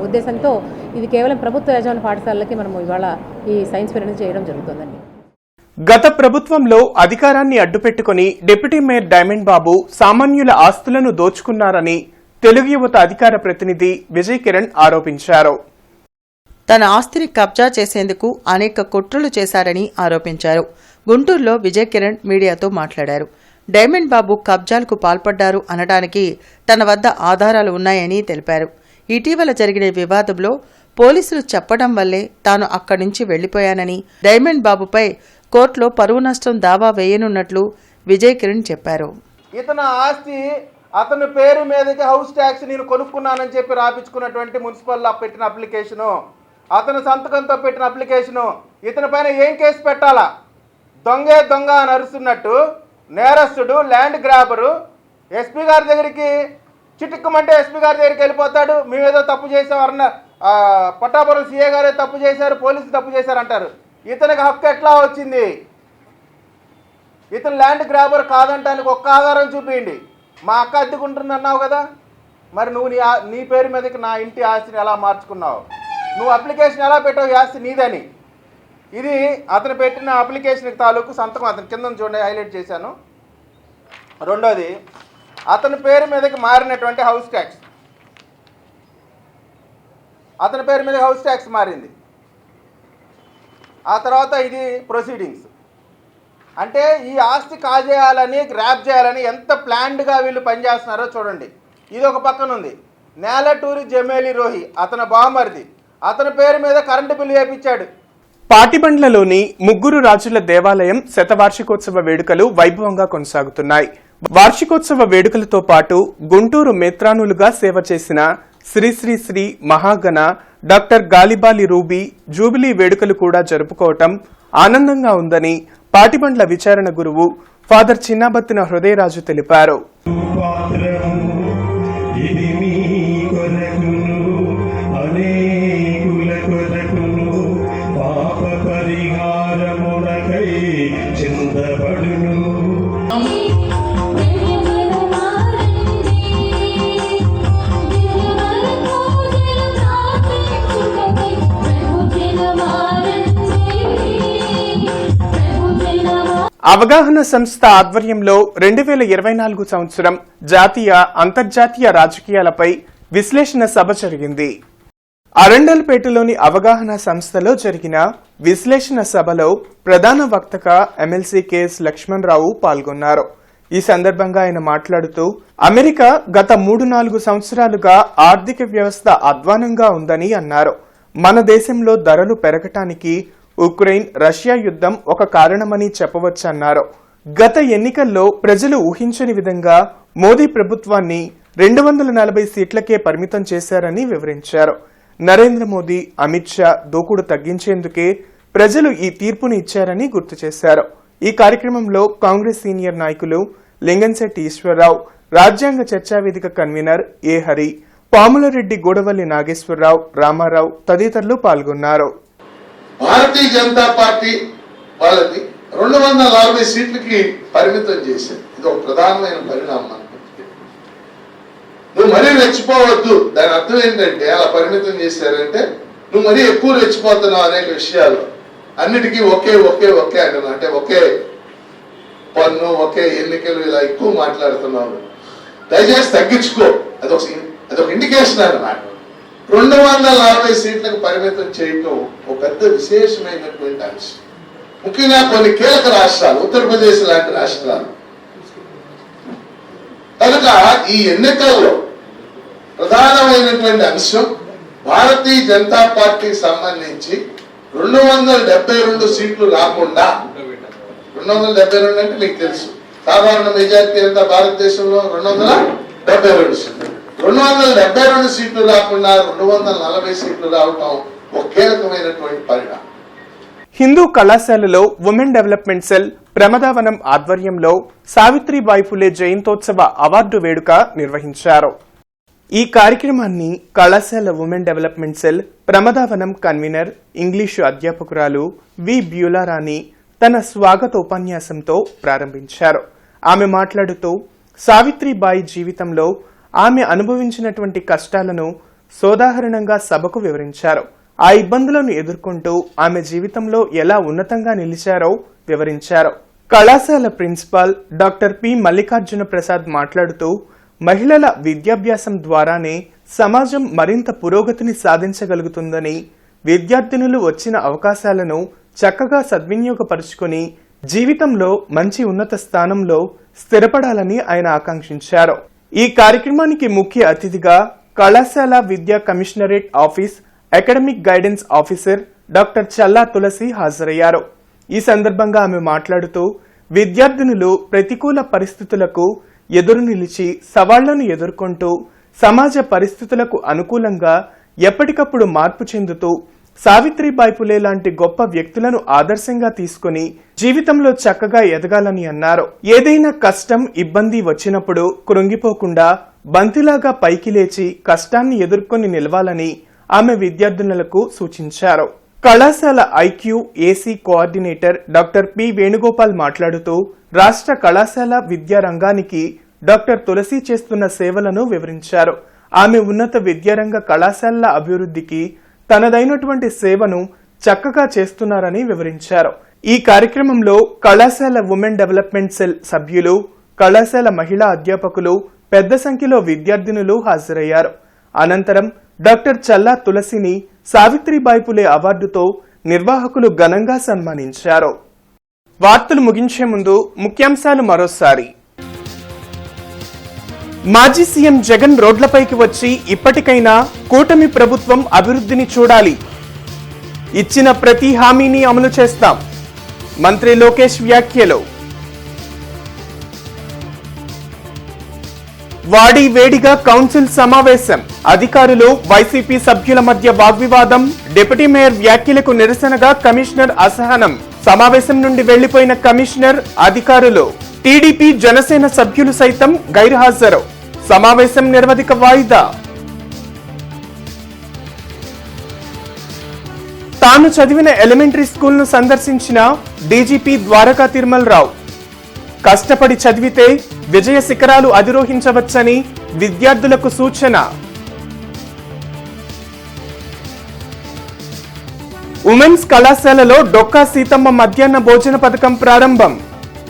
ఉద్దేశంతో ఇది కేవలం ప్రభుత్వ యాజమాన్య పాఠశాలలకి మనము ఇవాళ ఈ సైన్స్ ఫేర్ అనేది చేయడం జరుగుతుందండి. గత ప్రభుత్వంలో అధికారాన్ని అడ్డుపెట్టుకుని డిప్యూటీ మేయర్ డైమండ్ బాబు సామాన్యుల ఆస్తులను దోచుకున్నారని తెలుగు యువత అధికార ప్రతినిధి విజయ్ కిరణ్ ఆరోపించారు. తన ఆస్తిని కబ్జా చేసేందుకు అనేక కుట్రలు చేశారని ఆరోపించారు. గుంటూరులో విజయ్ కిరణ్ మీడియాతో మాట్లాడారు. డైమండ్ బాబు కబ్జాలకు పాల్పడ్డారు అనడానికి తన వద్ద ఆధారాలు ఉన్నాయని తెలిపారు. ఇటీవల జరిగిన వివాదంలో పోలీసులు చెప్పడం వల్లే తాను అక్కడి నుంచి వెళ్లిపోయానని, డైమండ్ బాబుపై కోర్టులో పరువు నష్టం దావా వేయనున్నట్లు విజయ్ కిరణ్ చెప్పారు. ఇతని ఆస్తి అతని పేరు మీదకి హౌస్ ట్యాక్స్ నేను కొనుక్కున్నానని చెప్పి రాపించుకున్నటువంటి మున్సిపల్ పెట్టిన అప్లికేషను, అతని సంతకంతో పెట్టిన అప్లికేషను, ఇతని పైన ఏం కేసు పెట్టాలా? దొంగే దొంగ అని అరుస్తున్నట్టు నేరస్తుడు, ల్యాండ్ గ్రాబరు ఎస్పీ గారి దగ్గరికి చిటుక్కుమంటే ఎస్పీ గారి దగ్గరికి వెళ్ళిపోతాడు. మేమేదో తప్పు చేసామన్న పట్టాపురం సీఏ గారే తప్పు చేశారు, పోలీసులు తప్పు చేశారు అంటారు. ఇతనికి హక్కు ఎట్లా వచ్చింది? ఇతను ల్యాండ్ గ్రాబర్ కాదంటానికి ఒక్క ఆధారం చూపించండి. మా అక్క అద్దెకుంటుంది అన్నావు కదా, మరి నువ్వు నీ పేరు మీదకి నా ఇంటి ఆస్తిని ఎలా మార్చుకున్నావు? నువ్వు అప్లికేషన్ ఎలా పెట్టావు ఈ ఆస్తి నీదని? ఇది అతను పెట్టిన అప్లికేషన్కి తాలూకు సంతకం, అతని కింద చూడండి హైలైట్ చేశాను. రెండోది అతని పేరు మీదకి మారినటువంటి హౌస్ ట్యాక్స్, అతని పేరు మీద హౌస్ ట్యాక్స్ మారింది. ఆ తర్వాత ఇది ప్రొసీడింగ్స్. అంటే ఈ ఆస్తి కాజేయాలని, గ్రాప్ చేయాలని ఎంత ప్లాన్డ్గా వీళ్ళు పనిచేస్తున్నారో చూడండి. ఇది ఒక పక్కన ఉంది. నేలటూరి జమేలి రోహి అతని బావమరిది, అతని పేరు మీద కరెంటు బిల్లు వేయించాడు. పాటిబండ్లలోని ముగ్గురు రాజుల దేవాలయం శతవార్షికోత్సవ వేడుకలు వైభవంగా కొనసాగుతున్నాయి. వార్షికోత్సవ వేడుకలతో పాటు గుంటూరు మేత్రానులుగా సేవ చేసిన శ్రీ శ్రీ శ్రీ మహాగణ డాక్టర్ గాలిబాలి రూబీ జూబిలీ వేడుకలు కూడా జరుపుకోవటం ఆనందంగా ఉందని పాటిబండ్ల విచారణ గురువు ఫాదర్ చిన్నబత్తిన హృదయరాజు తెలిపారు. అవగాహన సంస్థ ఆధ్వర్యంలో 2024 సంవత్సరం జాతీయ, అంతర్జాతీయ రాజకీయాలపై విశ్లేషణ సభ జరిగింది. అరండల్పేటలోని అవగాహన సంస్థలో జరిగిన విశ్లేషణ సభలో ప్రధాన వక్తగా ఎమ్మెల్సీ కెఎస్ లక్ష్మణరావు పాల్గొన్నారు. ఈ సందర్భంగా ఆయన మాట్లాడుతూ అమెరికా గత 3-4 సంవత్సరాలుగా ఆర్థిక వ్యవస్థ అధ్వానంగా ఉందని అన్నారు. మన దేశంలో ధరలు పెరగటానికి ఉక్రెయిన్, రష్యా యుద్ధం ఒక కారణమని చెప్పవచ్చన్నారు. గత ఎన్నికల్లో ప్రజలు ఊహించని విధంగా మోదీ ప్రభుత్వాన్ని 240 సీట్లకే పరిమితం చేశారని వివరించారు. నరేంద్ర మోదీ, అమిత్ షా దూకుడు తగ్గించేందుకే ప్రజలు ఈ తీర్పును ఇచ్చారని గుర్తు చేశారు. ఈ కార్యక్రమంలో కాంగ్రెస్ సీనియర్ నాయకులు లింగంశెట్టి ఈశ్వరరావు, రాజ్యాంగ చర్చావేదిక కన్వీనర్ ఏ హరి, పాములరెడ్డి గూడవల్లి నాగేశ్వరరావు, రామారావు తదితరులు పాల్గొన్నారు. భారతీయ జనతా పార్టీ వాళ్ళని 240 సీట్లకి పరిమితం చేశారు. ఇది ఒక ప్రధానమైన పరిణామం అనుకుంటే. నువ్వు మరీ రెచ్చిపోవద్దు. దాని అర్థం ఏంటంటే అలా పరిమితం చేశారంటే నువ్వు మరీ ఎక్కువ రెచ్చిపోతున్నావు అనేక విషయాలు. అన్నిటికీ ఒకే అంటున్నావు. అంటే ఒకే పన్ను, ఒకే ఎన్నికలు, ఇలా ఎక్కువ మాట్లాడుతున్నావు. దయచేసి తగ్గించుకో. అదొక ఇండికేషన్ అన్నమాట. 240 సీట్లకు పరిమితం చేయటం ఒక పెద్ద విశేషమైనటువంటి అంశం. ముఖ్యంగా కొన్ని కీలక రాష్ట్రాలు, ఉత్తరప్రదేశ్ లాంటి రాష్ట్రాలు. కనుక ఈ ఎన్నికల్లో ప్రధానమైనటువంటి అంశం భారతీయ జనతా పార్టీకి సంబంధించి 272 సీట్లు రాకుండా, 272 అంటే మీకు తెలుసు సాధారణ మెజారిటీ ఎంత భారతదేశంలో, 272 సీట్లు. 272 సీట్లు రాకుండా 240 సీట్లు రావటం ఒక కీలకమైనటువంటి పరిణామం. హిందూ కళాశాలలో ఉమెన్ డెవలప్మెంట్ సెల్ ప్రమదావనం ఆధ్వర్యంలో సావిత్రిబాయి ఫులే జయంతోత్సవ అవార్డు వేడుక నిర్వహించారు. ఈ కార్యక్రమాన్ని కళాశాల women development cell Pramadavanam convener English అధ్యాపకురాలు వి బ్యూలారాణి తన స్వాగత ఉపన్యాసంతో ప్రారంభించారు. ఆమె మాట్లాడుతూ సావిత్రిబాయి జీవితంలో ఆమె అనుభవించినటువంటి కష్టాలను సోదాహరణంగా సభకు వివరించారు. ఆ ఇబ్బందులను ఎదుర్కొంటూ ఆమె జీవితంలో ఎలా ఉన్నతంగా నిలిచారో వివరించారు. కళాశాల principal doctor P Mallikarjuna Prasad మాట్లాడుతూ మహిళల విద్యాభ్యాసం ద్వారానే సమాజం మరింత పురోగతిని సాధించగలుగుతుందని, విద్యార్థినులు వచ్చిన అవకాశాలను చక్కగా సద్వినియోగపరుచుకుని జీవితంలో మంచి ఉన్నత స్థానంలో స్థిరపడాలని ఆయన ఆకాంక్షించారు. ఈ కార్యక్రమానికి ముఖ్య అతిథిగా కళాశాల విద్యా commissionerate office academic guidance officer doctor Challa Tulasi హాజరయ్యారు. ఈ సందర్భంగా ఆమె మాట్లాడుతూ విద్యార్థినులు ప్రతికూల పరిస్థితులకు ఎదురు నిలిచి సవాళ్లను ఎదుర్కొంటూ సమాజ పరిస్థితులకు అనుకూలంగా ఎప్పటికప్పుడు మార్పు చెందుతూ సావిత్రిబాయి ఫులే లాంటి గొప్ప వ్యక్తులను ఆదర్శంగా తీసుకుని జీవితంలో చక్కగా ఎదగాలని అన్నారు. ఏదైనా కష్టం, ఇబ్బంది వచ్చినప్పుడు కృంగిపోకుండా బంతిలాగా పైకి లేచి కష్టాన్ని ఎదుర్కొని నిలవాలని ఆమె విద్యార్థినులకు సూచించారు. కళాశాల IQ AC coordinator doctor P Venugopal మాట్లాడుతూ రాష్ట్ర కళాశాల విద్యా రంగానికి డాక్టర్ తులసి చేస్తున్న సేవలను వివరించారు. ఆమె ఉన్నత విద్యారంగ కళాశాలల అభివృద్ధికి తనదైనటువంటి సేవను చక్కగా చేస్తున్నారని వివరించారు. ఈ కార్యక్రమంలో కళాశాల ఉమెన్ డెవలప్మెంట్ సెల్ సభ్యులు, కళాశాల మహిళా అధ్యాపకులు పెద్ద సంఖ్యలో విద్యార్థినులు హాజరయ్యారు. అనంతరం డాక్టర్ చల్లా తులసిని సావిత్రిబాయి ఫులే అవార్డుతో నిర్వాహకులు ఘనంగా సన్మానించారు. వార్తలు ముగించే ముందు ముఖ్యాంశాలు మరోసారి. మాజీ సీఎం జగన్ రోడ్లపైకి వచ్చి ఇప్పటికైనా కూటమి ప్రభుత్వం అభివృద్ధిని చూడాలి. ఇచ్చిన ప్రతి హామీని అమలు చేస్తాం. మంత్రి లోకేష్ వ్యాఖ్యలు. వాడి వేడిగా కౌన్సిల్ సమావేశం. అధికారులు, వైసీపీ సభ్యుల మధ్య వాగ్వివాదం. డిప్యూటీ మేయర్ వ్యాఖ్యలకు నిరసనగా కమిషనర్ అసహనం. సమావేశం నుండి వెళ్లిపోయిన కమిషనర్, అధికారులు. టీడీపీ, జనసేన సభ్యులు సైతం గైర్హాజరు. సమావేశం నిరవధిక వాయిదా. తాను చదివిన ఎలిమెంటరీ స్కూల్ ను సందర్శించిన డీజీపీ ద్వారకా తిరుమల్ రావు. కష్టపడి చదివితే విజయ శిఖరాలు అధిరోహించవచ్చని విద్యార్థులకు సూచన. ఉమెన్స్ కళాశాలలో డొక్కా సీతమ్మ మధ్యాహ్న భోజన పథకం ప్రారంభం.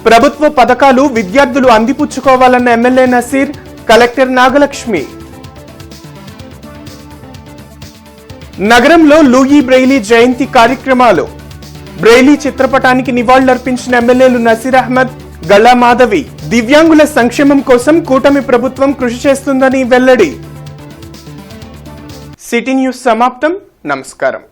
ప్రభుత్వ పథకాలు విద్యార్థులు అందిపుచ్చుకోవాలన్న ఎమ్మెల్యే నసీర్, కలెక్టర్ నాగలక్ష్మి. నగరంలో లూయి బ్రెయిలీ జయంతి కార్యక్రమాలు. బ్రెయిలీ చిత్రపటానికి నివాళులర్పించిన ఎమ్మెల్యేలు నసీర్ అహ్మద్, గల్లా మాధవి. దివ్యాంగుల సంక్షేమం కోసం కూటమి ప్రభుత్వం కృషి చేస్తుందని వెల్లడి. సిటీ న్యూస్ సమాప్తం. నమస్కారం.